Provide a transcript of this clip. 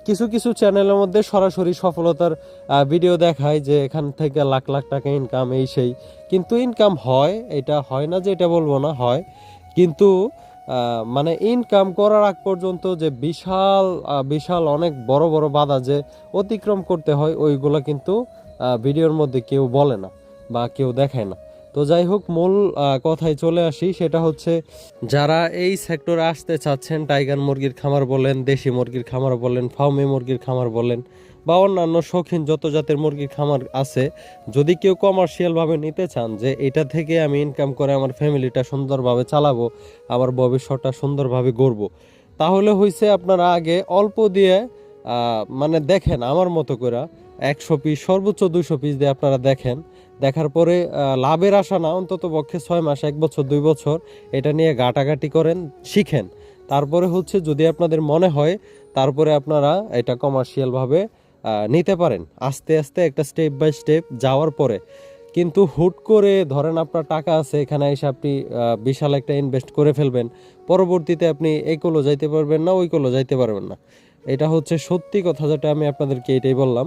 কিছু কিছু চ্যানেলের মধ্যে সরাসরি সফলতার ভিডিও দেখায় যে এখান থেকে লাখ লাখ টাকা ইনকাম এই সেই, কিন্তু ইনকাম হয়, এটা হয় না যে এটা বলবো না, হয়, কিন্তু মানে ইনকাম করার আগ পর্যন্ত যে বিশাল বিশাল অনেক বড় বড় বাধা যে অতিক্রম করতে হয় ওইগুলো কিন্তু ভিডিওর মধ্যে কেউ বলে না বা কেউ দেখায় না। তো যাই হোক, মূল কথায় চলে আসি, সেটা হচ্ছে যারা এই সেক্টরে আসতে চাচ্ছেন, টাইগার মুরগির খামার বলেন, দেশি মুরগির খামার বলেন, ফার্মি মুরগির খামার বলেন, বা অন্যান্য শৌখিন যত জাতের মুরগির খামার আছে, যদি কেউ কমার্শিয়ালভাবে নিতে চান যে এটা থেকে আমি ইনকাম করে আমার ফ্যামিলিটা সুন্দরভাবে চালাবো, আমার ভবিষ্যৎটা সুন্দরভাবে গড়বো, তাহলে হইছে আপনারা আগে অল্প দিয়ে মানে দেখেন আমার মতো করে 100 পিস সর্বোচ্চ 200 পিস দিয়ে আপনারা দেখেন। দেখার পরে লাভের আশা না, অন্তত পক্ষে 6 মাস, 1 বছর, 2 বছর এটা নিয়ে ঘাটাঘাটি করেন, শিখেন। তারপরে হচ্ছে যদি আপনাদের মনে হয়, তারপরে আপনারা এটা কমার্শিয়ালভাবে নিতে পারেন, আস্তে আস্তে একটা স্টেপ বাই স্টেপ যাওয়ার পরে। কিন্তু হুট করে ধরেন আপনার টাকা আছে, এখানে এসে আপনি বিশাল একটা ইনভেস্ট করে ফেলবেন, পরবর্তীতে আপনি এই যাইতে পারবেন না, ওই যাইতে পারবেন না। এটা হচ্ছে সত্যি কথা, যেটা আমি আপনাদেরকে এটাই বললাম।